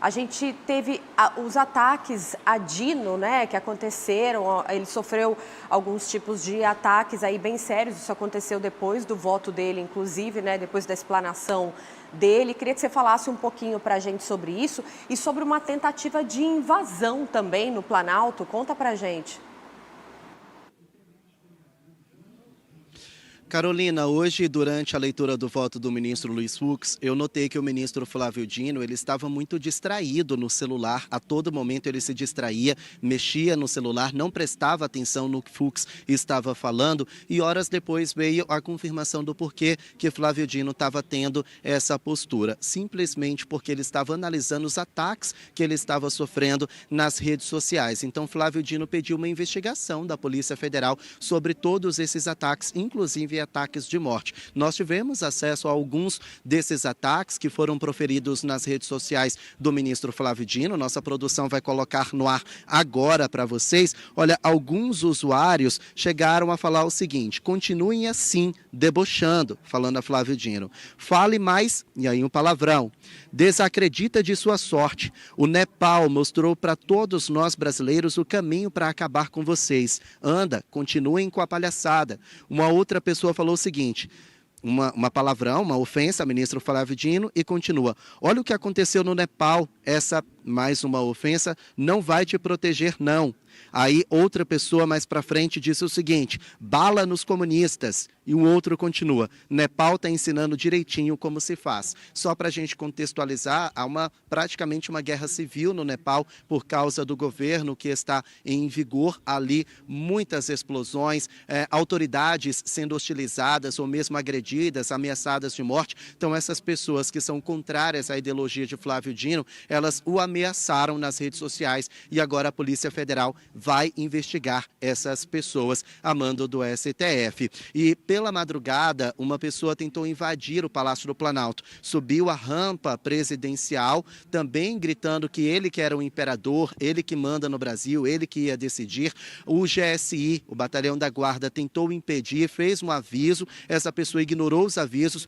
A gente teve os ataques a Dino, né, que aconteceram, ele sofreu alguns tipos de ataques aí bem sérios, isso aconteceu depois do voto dele, inclusive, né, depois da explanação dele. Queria que você falasse um pouquinho para a gente sobre isso e sobre uma tentativa de invasão também no Planalto. Conta para a gente. Carolina, hoje, durante a leitura do voto do ministro Luiz Fux, eu notei que o ministro Flávio Dino, ele estava muito distraído no celular. A todo momento ele se distraía, mexia no celular, não prestava atenção no que Fux estava falando. E horas depois veio a confirmação do porquê que Flávio Dino estava tendo essa postura. Simplesmente porque ele estava analisando os ataques que ele estava sofrendo nas redes sociais. Então, Flávio Dino pediu uma investigação da Polícia Federal sobre todos esses ataques, inclusive ataques de morte. Nós tivemos acesso a alguns desses ataques que foram proferidos nas redes sociais do ministro Flávio Dino. Nossa produção vai colocar no ar agora para vocês. Olha, alguns usuários chegaram a falar o seguinte: continuem assim, debochando, falando a Flávio Dino. Fale mais, e aí um palavrão. Desacredita de sua sorte. O Nepal mostrou para todos nós brasileiros o caminho para acabar com vocês. Anda, continuem com a palhaçada. Uma outra pessoa falou o seguinte: uma palavrão, uma ofensa ao ministro Flávio Dino, e continua: olha o que aconteceu no Nepal, essa mais uma ofensa, não vai te proteger não. Aí outra pessoa mais para frente disse o seguinte: bala nos comunistas. E o outro continua: Nepal está ensinando direitinho como se faz. Só para a gente contextualizar, há praticamente uma guerra civil no Nepal por causa do governo que está em vigor ali, muitas explosões, autoridades sendo hostilizadas ou mesmo agredidas, ameaçadas de morte. Então essas pessoas que são contrárias à ideologia de Flávio Dino, elas o ameaçaram nas redes sociais e agora a Polícia Federal vai investigar essas pessoas a mando do STF. E pela madrugada, uma pessoa tentou invadir o Palácio do Planalto, subiu a rampa presidencial, também gritando que ele que era o imperador, ele que manda no Brasil, ele que ia decidir. O GSI, o Batalhão da Guarda, tentou impedir, fez um aviso, essa pessoa ignorou os avisos,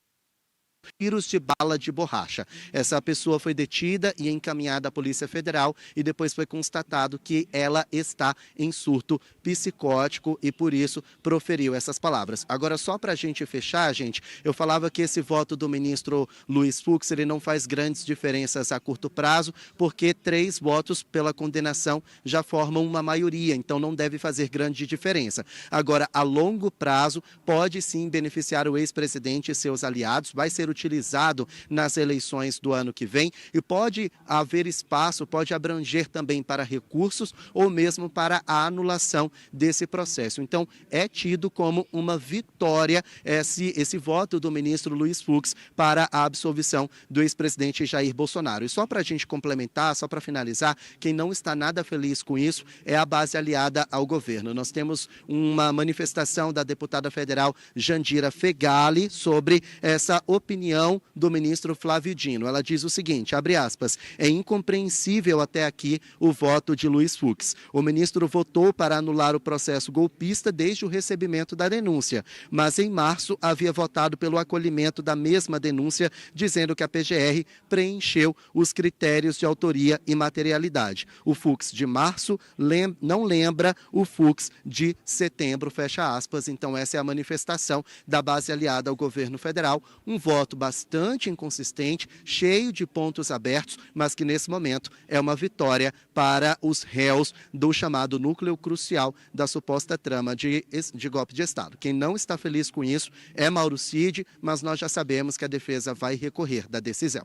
tiros de bala de borracha. Essa pessoa foi detida e encaminhada à Polícia Federal e depois foi constatado que ela está em surto psicótico e por isso proferiu essas palavras. Agora, só para a gente fechar, gente, eu falava que esse voto do ministro Luiz Fux, ele não faz grandes diferenças a curto prazo, porque 3 votos pela condenação já formam uma maioria, então não deve fazer grande diferença. Agora, a longo prazo, pode sim beneficiar o ex-presidente e seus aliados, vai ser utilizado nas eleições do ano que vem e pode haver espaço, pode abranger também para recursos ou mesmo para a anulação desse processo. Então, é tido como uma vitória esse voto do ministro Luiz Fux para a absolvição do ex-presidente Jair Bolsonaro. E só para a gente complementar, só para finalizar, quem não está nada feliz com isso é a base aliada ao governo. Nós temos uma manifestação da deputada federal Jandira Fegali sobre essa opinião do ministro Flávio Dino. Ela diz o seguinte, abre aspas: é incompreensível até aqui o voto de Luiz Fux. O ministro votou para anular o processo golpista desde o recebimento da denúncia, mas em março havia votado pelo acolhimento da mesma denúncia, dizendo que a PGR preencheu os critérios de autoria e materialidade. O Fux de março não lembra o Fux de setembro, fecha aspas. Então essa é a manifestação da base aliada ao governo federal, um voto bastante inconsistente, cheio de pontos abertos, mas que nesse momento é uma vitória para os réus do chamado núcleo crucial da suposta trama de golpe de Estado. Quem não está feliz com isso é Mauro Cid, mas nós já sabemos que a defesa vai recorrer da decisão.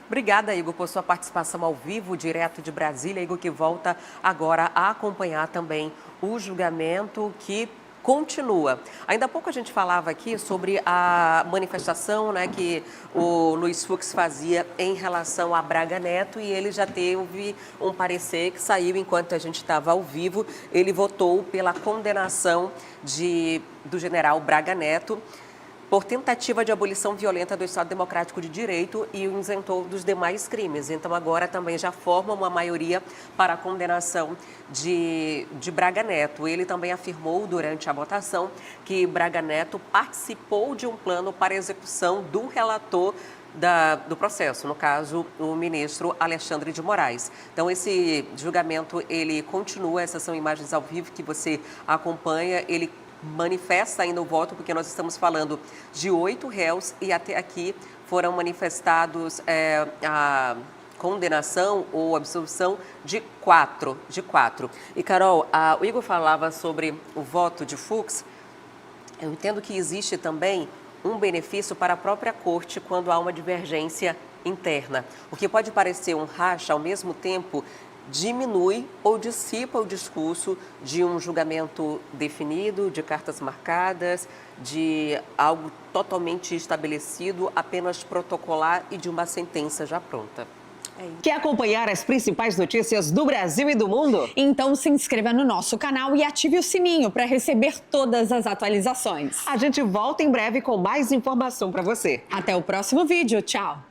Obrigada, Igor, por sua participação ao vivo, direto de Brasília. Igor, que volta agora a acompanhar também o julgamento que continua. Ainda há pouco a gente falava aqui sobre a manifestação, né, que o Luiz Fux fazia em relação a Braga Neto, e ele já teve um parecer que saiu enquanto a gente estava ao vivo. Ele votou pela condenação do general Braga Neto por tentativa de abolição violenta do Estado Democrático de Direito e o isentou dos demais crimes. Então, agora também já forma uma maioria para a condenação de Braga Neto. Ele também afirmou durante a votação que Braga Neto participou de um plano para execução do relator do processo, no caso, o ministro Alexandre de Moraes. Então, esse julgamento, ele continua, essas são imagens ao vivo que você acompanha, ele manifesta ainda o voto, porque nós estamos falando de 8 réus e até aqui foram manifestados a condenação ou absolução de 4. E, Carol, o Igor falava sobre o voto de Fux. Eu entendo que existe também um benefício para a própria corte quando há uma divergência interna. O que pode parecer um racha, ao mesmo tempo, diminui ou dissipa o discurso de um julgamento definido, de cartas marcadas, de algo totalmente estabelecido, apenas protocolar e de uma sentença já pronta. Quer acompanhar as principais notícias do Brasil e do mundo? Então se inscreva no nosso canal e ative o sininho para receber todas as atualizações. A gente volta em breve com mais informação para você. Até o próximo vídeo. Tchau!